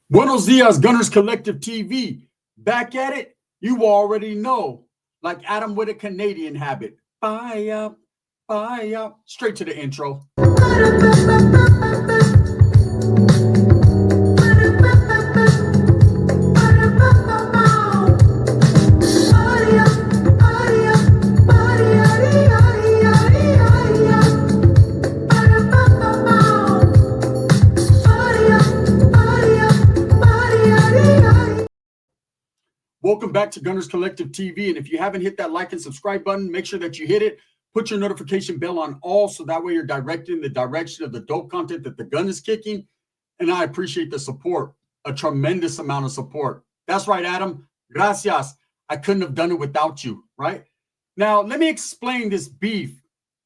Buenos dias, Gunnerz Collective TV. Back at it, you already know. Like Adam with a Canadian habit. Fire, fire. Straight to the intro. Welcome back to Gunnerz Collective TV. And if you haven't hit that like and subscribe button, make sure that you hit it. Put your notification bell on all so that way you're directed in the direction of the dope content that the gun is kicking. And I appreciate the support, a tremendous amount of support. That's right, Adam. Gracias. I couldn't have done it without you, right? Now, let me explain this beef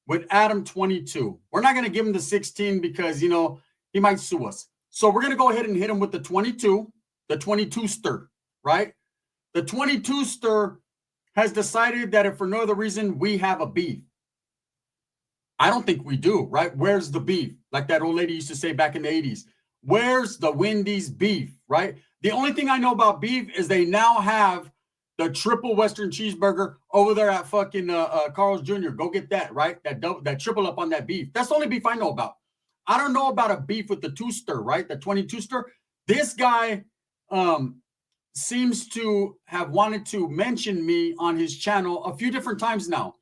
with Adam 22. We're not going to give him the 16 because, he might sue us. So we're going to go ahead and hit him with the 22 stir, right? The 22 stir has decided that if for no other reason we have a beef. I don't think we do, right? Where's the beef? Like that old lady used to say back in the 80s. Where's the Wendy's beef, right? The only thing I know about beef is they now have the triple Western cheeseburger over there at fucking Carl's Jr. Go get that, right? That triple up on that beef. That's the only beef I know about. I don't know about a beef with the two stir, right? The 22 stir. This guy seems to have wanted to mention me on his channel a few different times now.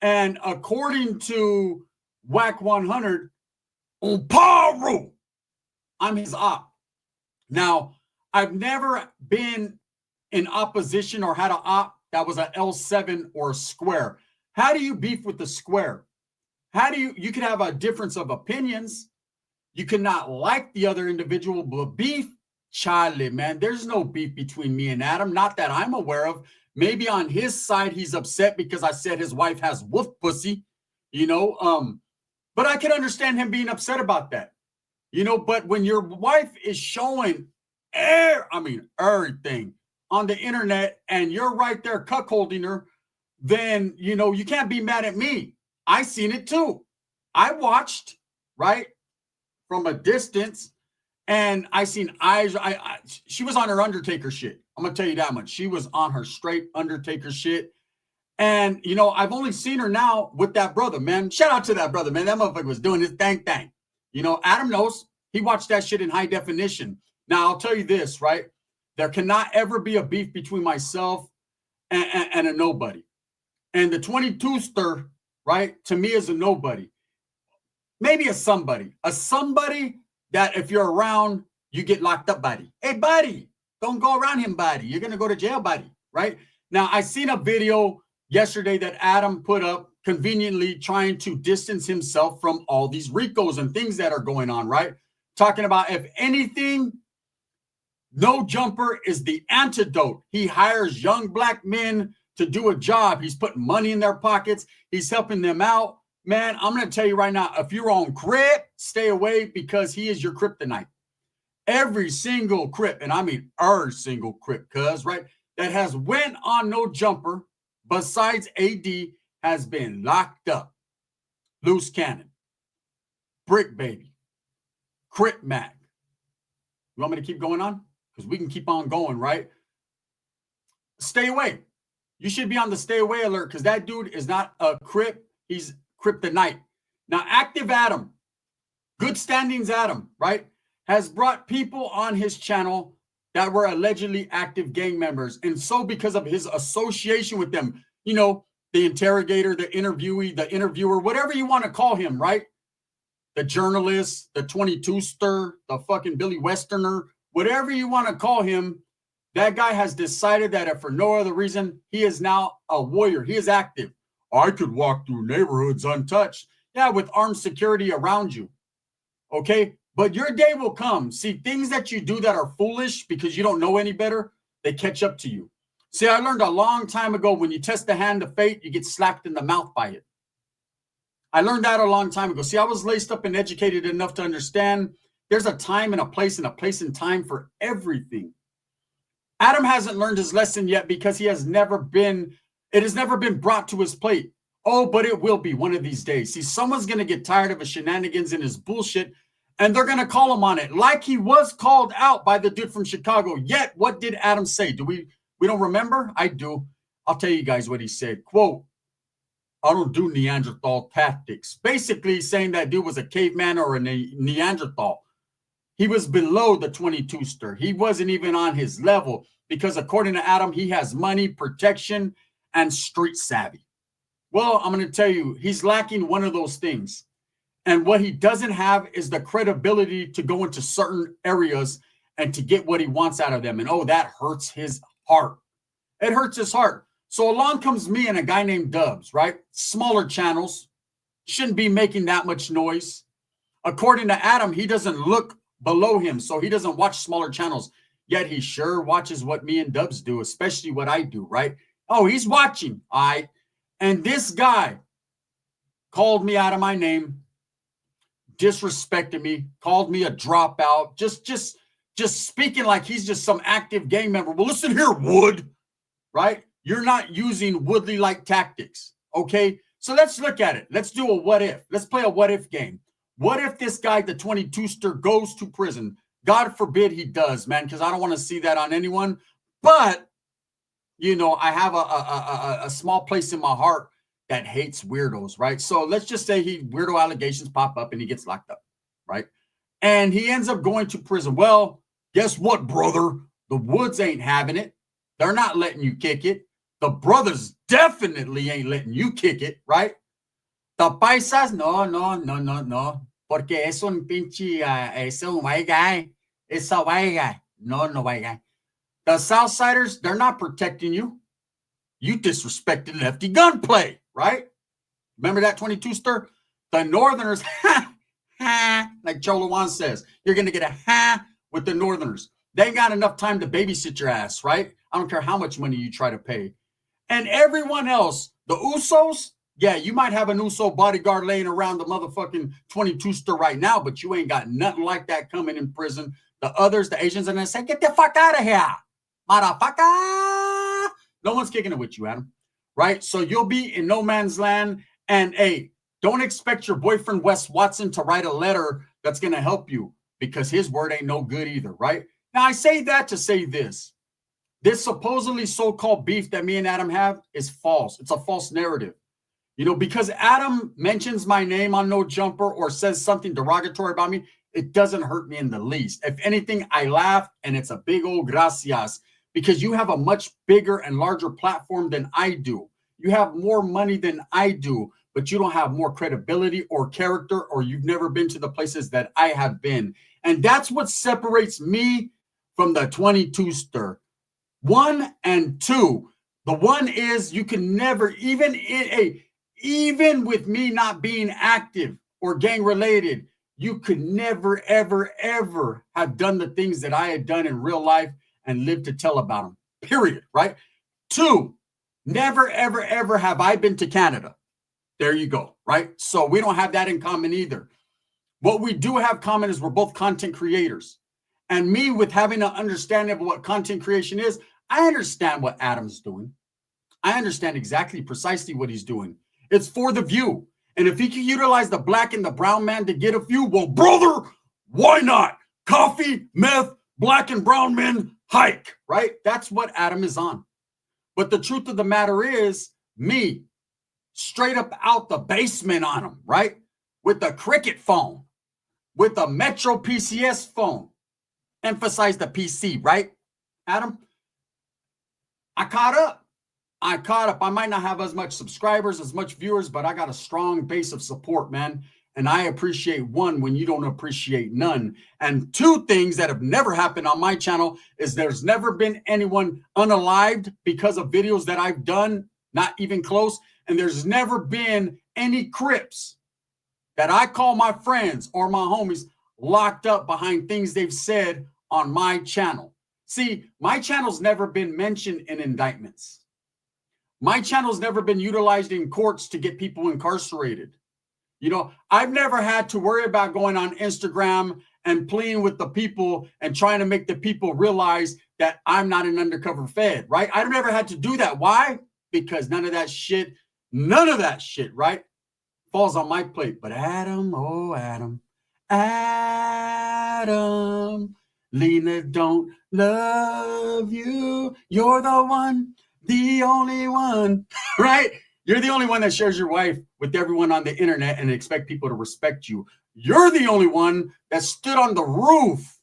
And according to Whack 100, Omparu, I'm his op. Now, I've never been in opposition or had an op that was an L7 or a square. How do you beef with the square? How do you could have a difference of opinions. You cannot like the other individual, but beef, Charlie, man, there's no beef between me and Adam, not that I'm aware of. Maybe on his side, he's upset because I said his wife has wolf pussy, but I can understand him being upset about that, but when your wife is showing everything on the internet and you're right there cuckolding her, then, you can't be mad at me. I seen it too. I watched, right, from a distance. And I seen eyes. She was on her Undertaker shit. I'm gonna tell you that much. She was on her straight Undertaker shit. And I've only seen her now with that brother, man. Shout out to that brother, man. That motherfucker was doing his thing. Adam knows. He watched that shit in high definition. Now I'll tell you this, right? There cannot ever be a beef between myself and a nobody. And the 22 stir, right, to me is a nobody. Maybe a somebody. A somebody that if you're around, you get locked up, buddy. Hey, buddy, don't go around him, buddy. You're going to go to jail, buddy, right? Now, I seen a video yesterday that Adam put up conveniently trying to distance himself from all these RICOs and things that are going on, right? Talking about, if anything, no jumper is the antidote. He hires young black men to do a job. He's putting money in their pockets. He's helping them out. Man, I'm going to tell you right now, if you're on Crip, stay away because he is your kryptonite. Every single Crip, and I mean our single Crip, right, that has went on no jumper besides AD has been locked up. Loose Cannon, Brick Baby, Crip Mac. You want me to keep going on? Because we can keep on going, right? Stay away. You should be on the stay away alert because that dude is not a Crip. He's kryptonite. Now, Active Adam, Good Standings Adam, right, has brought people on his channel that were allegedly active gang members. And so because of his association with them, the interrogator, the interviewee, the interviewer, whatever you want to call him, right? The journalist, the 22 stir, the fucking Billy Westerner, whatever you want to call him, that guy has decided that if for no other reason, he is now a warrior. He is active. I could walk through neighborhoods untouched. Yeah, with armed security around you. Okay? But your day will come. See, things that you do that are foolish because you don't know any better, they catch up to you. See, I learned a long time ago when you test the hand of fate, you get slapped in the mouth by it. I learned that a long time ago. See, I was laced up and educated enough to understand there's a time and a place and time for everything. Adam hasn't learned his lesson yet because it has never been brought to his plate. Oh, but it will be one of these days. See, someone's going to get tired of his shenanigans and his bullshit, And they're going to call him on it like he was called out by the dude from Chicago. Yet, what did Adam say? We don't remember? I do. I'll tell you guys what he said. Quote, I don't do Neanderthal tactics. Basically saying that dude was a caveman or a Neanderthal. He was below the 22-ster. He wasn't even on his level because according to Adam, he has money, protection, and street savvy. Well, I'm going to tell you, he's lacking one of those things. And what he doesn't have is the credibility to go into certain areas and to get what he wants out of them. And oh, that hurts his heart. It hurts his heart. So along comes me and a guy named Dubs, right? Smaller channels, shouldn't be making that much noise. According to Adam, he doesn't look below him, so he doesn't watch smaller channels. Yet he sure watches what me and Dubs do, especially what I do, right? Oh, he's watching, all right? And this guy called me out of my name, disrespected me, called me a dropout, just speaking like he's just some active gang member. Well, listen here, Wood, right? You're not using Woodley-like tactics, okay? So let's look at it. Let's do a what if. Let's play a what if game. What if this guy, the 22-ster, goes to prison? God forbid he does, man, because I don't want to see that on anyone. But, you know, I have a small place in my heart that hates weirdos, right? So let's just say weirdo allegations pop up and he gets locked up, right? And he ends up going to prison. Well, guess what, brother? The Woods ain't having it. They're not letting you kick it. The brothers definitely ain't letting you kick it, right? The paisas, no. Porque es un pinche, es un white guy. It's a white guy. No white guy. The Southsiders, they're not protecting you. You disrespected lefty gunplay, right? Remember that 22-ster? The Northerners, like Cholo Juan says, you're going to get a with the Northerners. They ain't got enough time to babysit your ass, right? I don't care how much money you try to pay. And everyone else, the Usos, yeah, you might have an Uso bodyguard laying around the motherfucking 22-ster right now, but you ain't got nothing like that coming in prison. The others, the Asians, are going to say, get the fuck out of here, motherfucker. No one's kicking it with you, Adam, right? So you'll be in no man's land. And, hey, don't expect your boyfriend, Wes Watson, to write a letter that's going to help you because his word ain't no good either, right? Now, I say that to say this. This supposedly so-called beef that me and Adam have is false. It's a false narrative. You know, because Adam mentions my name on No Jumper or says something derogatory about me, it doesn't hurt me in the least. If anything, I laugh and it's a big old gracias because you have a much bigger and larger platform than I do. You have more money than I do, but you don't have more credibility or character, or you've never been to the places that I have been. And that's what separates me from the 22-ster. 1 and 2. The one is you can never, even with me not being active or gang related, you could never, ever, ever have done the things that I had done in real life and lived to tell about them, period, right? 2, never, ever, ever have I been to Canada. There you go, right? So we don't have that in common either. What we do have common is we're both content creators. And me, with having an understanding of what content creation is, I understand what Adam's doing. I understand exactly, precisely what he's doing. It's for the view. And if he can utilize the black and the brown man to get a view, well, brother, why not? Coffee, meth, black and brown men, hike, right? That's what Adam is on. But the truth of the matter is, me, straight up out the basement on him, right? With the Cricket phone, with the Metro PCS phone. Emphasize the PC, right, Adam? I caught up. I might not have as much subscribers, as much viewers, but I got a strong base of support, man. And I appreciate one when you don't appreciate none. And 2 things that have never happened on my channel is there's never been anyone unalived because of videos that I've done, not even close. And there's never been any Crips that I call my friends or my homies locked up behind things they've said on my channel. See, my channel's never been mentioned in indictments. My channel's never been utilized in courts to get people incarcerated. You know, I've never had to worry about going on Instagram and pleading with the people and trying to make the people realize that I'm not an undercover Fed, right? I've never had to do that. Why? Because none of that shit, right, falls on my plate. But Adam, Adam, Lena don't love you. You're the one, the only one, right? You're the only one that shares your wife with everyone on the internet and expect people to respect you. You're the only one that stood on the roof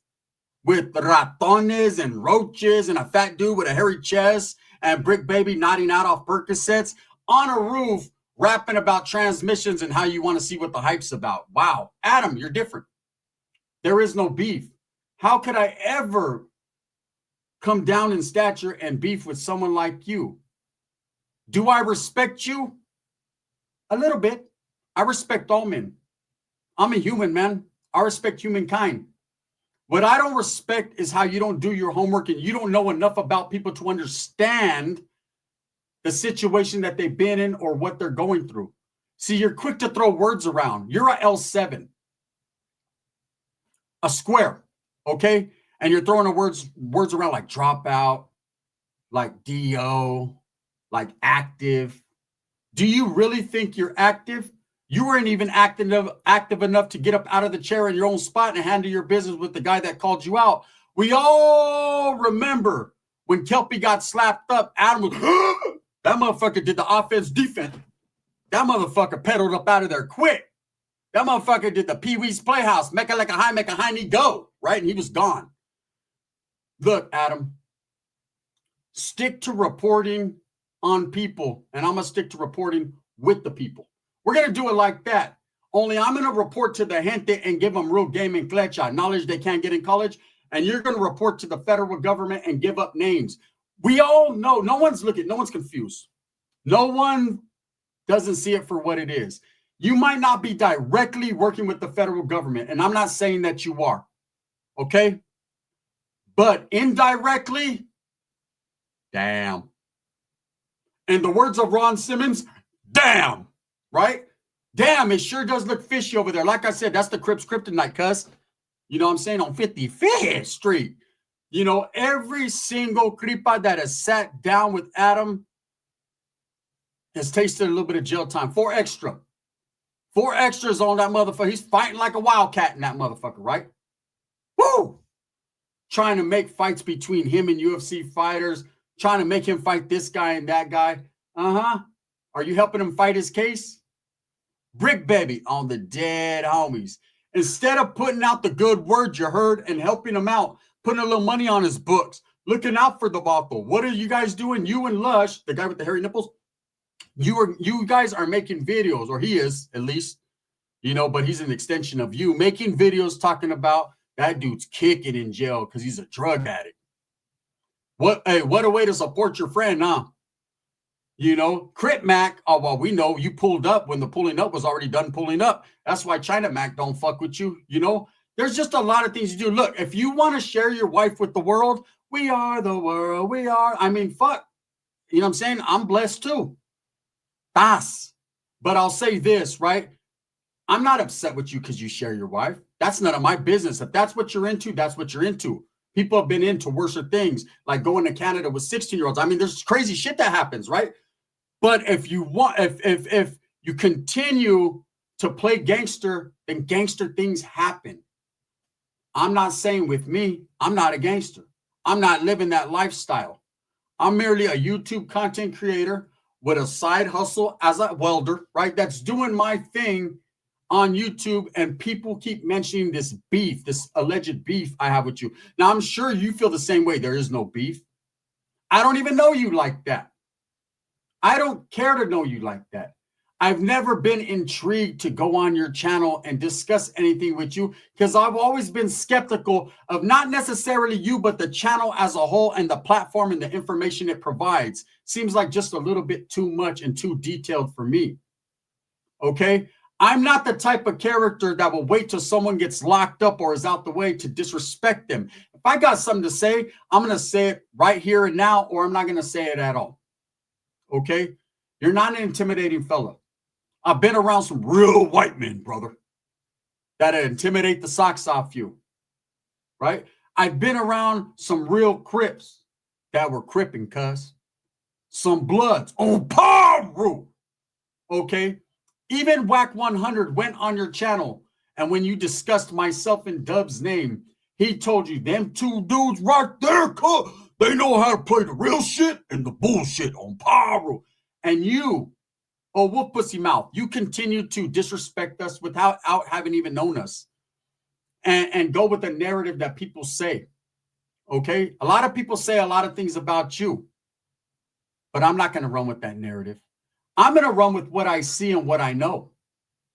with ratones and roaches and a fat dude with a hairy chest and Brick Baby nodding out off Percocets on a roof rapping about transmissions and how you want to see what the hype's about. Wow. Adam, you're different. There is no beef. How could I ever come down in stature and beef with someone like you? Do I respect you? A little bit. I respect all men. I'm a human, man. I respect humankind. What I don't respect is how you don't do your homework and you don't know enough about people to understand the situation that they've been in or what they're going through. See, you're quick to throw words around. You're a L7, a square, okay? And you're throwing the words around like dropout, like DO, like active. Do you really think you're active? You weren't even active enough to get up out of the chair in your own spot and handle your business with the guy that called you out. We all remember when Kelpie got slapped up, Adam was, that motherfucker did the offense defense. That motherfucker pedaled up out of there quick. That motherfucker did the Pee Wee's Playhouse, make a high knee go, right? And he was gone. Look, Adam, stick to reporting on people, and I'm going to stick to reporting with the people. We're going to do it like that. Only I'm going to report to the gente and give them real game and clecha, knowledge they can't get in college, and you're going to report to the federal government and give up names. We all know, no one's confused. No one doesn't see it for what it is. You might not be directly working with the federal government, and I'm not saying that you are, okay? But indirectly, damn. In the words of Ron Simmons, damn, right? Damn, it sure does look fishy over there. Like I said, that's the Crips kryptonite, cuz. You know what I'm saying? On 55th Street. You know, every single Cripa that has sat down with Adam has tasted a little bit of jail time. 4 extra. 4 extras on that motherfucker. He's fighting like a wildcat in that motherfucker, right? Woo! Trying to make fights between him and UFC fighters. Trying to make him fight this guy and that guy. Uh-huh. Are you helping him fight his case? Brick Baby on the dead homies. Instead of putting out the good word you heard and helping him out, putting a little money on his books, looking out for the Vato. What are you guys doing? You and Lush, the guy with the hairy nipples, you guys are making videos, or he is at least, you know, but he's an extension of you, making videos talking about that dude's kicking in jail because he's a drug addict. What a way to support your friend, huh? You know, Crip Mac, oh, well, we know you pulled up when the pulling up was already done pulling up. That's why China Mac don't fuck with you. You know, there's just a lot of things you do. Look, if you want to share your wife with the world, we are the world. We are. I mean, fuck. You know what I'm saying? I'm blessed too. Das. But I'll say this, right? I'm not upset with you because you share your wife. That's none of my business. If that's what you're into, that's what you're into. People have been into worse things, like going to Canada with 16-year-olds. I mean, there's crazy shit that happens, right? But if you want, if you continue to play gangster, then gangster things happen. I'm not saying with me, I'm not a gangster. I'm not living that lifestyle. I'm merely a YouTube content creator with a side hustle as a welder, right? That's doing my thing on YouTube, and people keep mentioning this beef, this alleged beef I have with you. Now, I'm sure you feel the same way. There is no beef. I don't even know you like that. I don't care to know you like that. I've never been intrigued to go on your channel and discuss anything with you because I've always been skeptical of not necessarily you, but the channel as a whole and the platform and the information it provides. Seems like just a little bit too much and too detailed for me. Okay? I'm not the type of character that will wait till someone gets locked up or is out the way to disrespect them. If I got something to say, I'm going to say it right here and now, or I'm not going to say it at all. Okay? You're not an intimidating fella. I've been around some real white men, brother, that intimidate the socks off you. Right? I've been around some real Crips that were cripping, cuz. Some Bloods on palm rule. Okay? Even Whack 100 went on your channel And when you discussed myself and Dub's name, he told you them two dudes right there, they know how to play the real shit and the bullshit on Pyro. And you, oh, wolf pussy mouth, you continue to disrespect us without having even known us. And go with the narrative that people say. Okay? A lot of people say a lot of things about you. But I'm not going to run with that narrative. I'm going to run with what I see and what I know.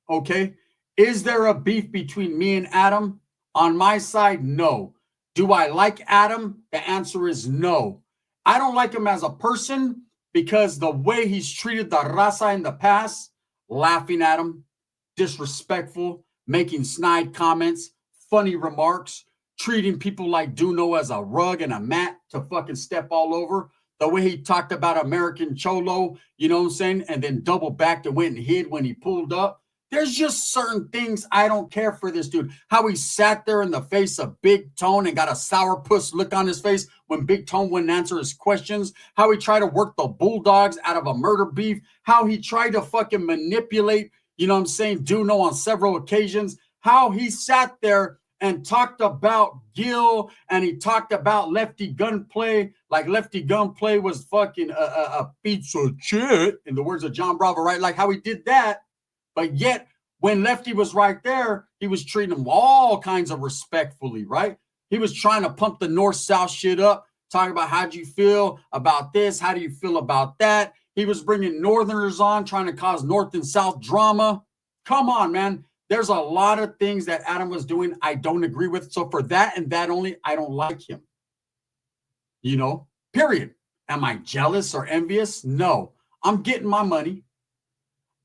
Okay? Is there a beef between me and Adam? On my side, no. Do I like Adam? The answer is no. I don't like him as a person because the way he's treated the raza in the past, laughing at him, disrespectful, making snide comments, funny remarks, treating people like Duno as a rug and a mat to fucking step all over. The way he talked about American Cholo, you know what I'm saying? And then double backed and went and hid when he pulled up. There's just certain things I don't care for this dude. How he sat there in the face of Big Tone and got a sourpuss look on his face when Big Tone wouldn't answer his questions. How he tried to work the Bulldogs out of a murder beef. How he tried to fucking manipulate, you know what I'm saying, Duno on several occasions. How he sat there and talked about Gil and he talked about Lefty Gunplay like Lefty Gunplay was fucking a piece of shit, in the words of John Bravo, right? Like how he did that. But yet, when Lefty was right there, he was treating him all kinds of respectfully, right? He was trying to pump the North-South shit up, talking about how'd you feel about this? How do you feel about that? He was bringing Northerners on, trying to cause North and South drama. Come on, man. There's a lot of things that Adam was doing I don't agree with. So for that and that only, I don't like him. You know, period. Am I jealous or envious? No. I'm getting my money.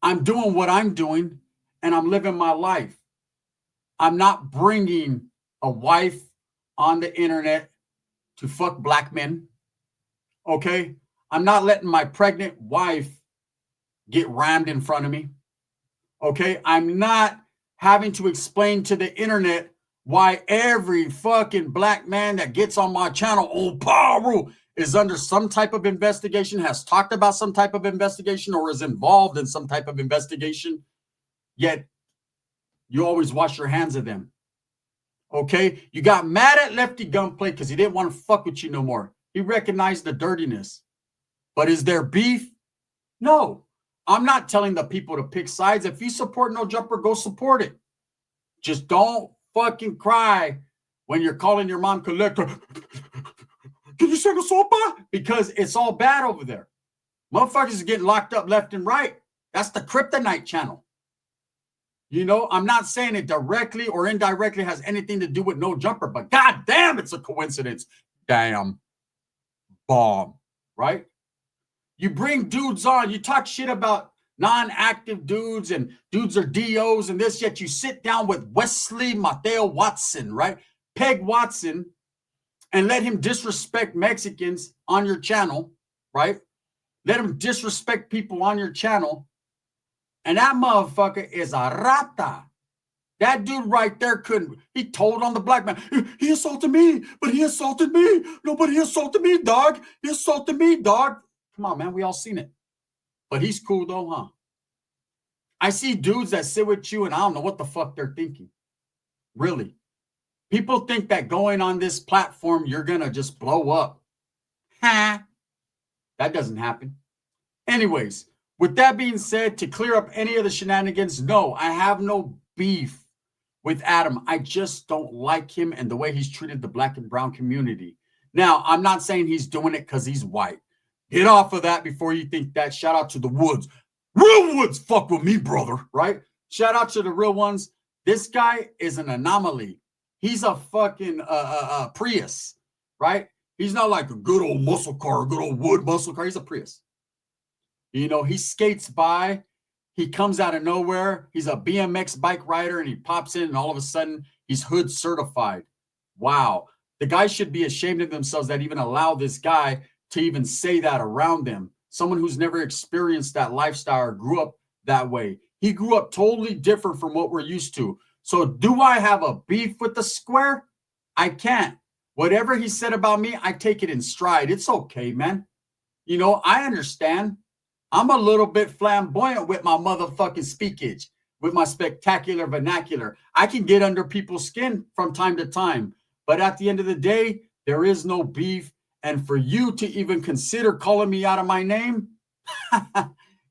I'm doing what I'm doing, and I'm living my life. I'm not bringing a wife on the internet to fuck black men, okay? I'm not letting my pregnant wife get rammed in front of me, okay? I'm not having to explain to the internet why every fucking black man that gets on my channel, oh, Pyro, is under some type of investigation, has talked about some type of investigation, or is involved in some type of investigation, yet you always wash your hands of them. Okay? You got mad at Lefty Gunplay because he didn't want to fuck with you no more. He recognized the dirtiness. But is there beef? No. I'm not telling the people to pick sides. If you support No Jumper, go support it. Just don't fucking cry when you're calling your mom collector. Can you sing a sopa? Because it's all bad over there. Motherfuckers are getting locked up left and right. That's the Kryptonite channel. You know, I'm not saying it directly or indirectly has anything to do with No Jumper, but goddamn, it's a coincidence. Damn. Bomb. Right? You bring dudes on, you talk shit about non-active dudes and dudes are DOs and this, yet you sit down with Wesley Mateo Watson, right? Peg Watson, and let him disrespect Mexicans on your channel, right? Let him disrespect people on your channel. And that motherfucker is a rata. That dude right there couldn't. He told on the black man, he assaulted me, but he assaulted me. Nobody assaulted me, dog. He assaulted me, dog. Come on, man. We all seen it. But he's cool though, huh? I see dudes that sit with you and I don't know what the fuck they're thinking. Really. People think that going on this platform, you're going to just blow up. Ha! That doesn't happen. Anyways, with that being said, to clear up any of the shenanigans, no, I have no beef with Adam. I just don't like him and the way he's treated the black and brown community. Now, I'm not saying he's doing it because he's white. Get off of that before you think that. Shout out to the Woods. Real Woods fuck with me, brother, right? Shout out to the real ones. This guy is an anomaly. He's a fucking Prius, right? He's not like a good old muscle car, a good old wood muscle car. He's a Prius. You know, he skates by. He comes out of nowhere. He's a BMX bike rider, and he pops in, and all of a sudden, he's hood certified. Wow. The guys should be ashamed of themselves that even allow this guy to even say that around them. Someone who's never experienced that lifestyle or grew up that way. He grew up totally different from what we're used to. So do I have a beef with the square? I can't. Whatever he said about me, I take it in stride. It's okay, man. You know, I understand. I'm a little bit flamboyant with my motherfucking speakage. with my spectacular vernacular. I can get under people's skin from time to time, but at the end of the day, there is no beef. And for you to even consider calling me out of my name,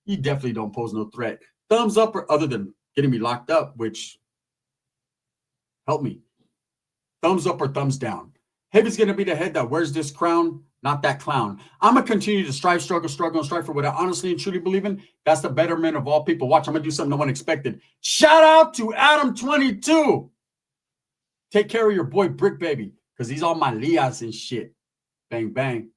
you definitely don't pose no threat. Thumbs up, or other than getting me locked up, which help me. Thumbs up or thumbs down. Heavy's going to be the head that wears this crown, not that clown. I'm going to continue to strive, struggle, and strive for what I honestly and truly believe in. That's the betterment of all people. Watch, I'm going to do something no one expected. Shout out to Adam22. Take care of your boy Brick Baby, because he's all my Lias and shit. Bang, bang.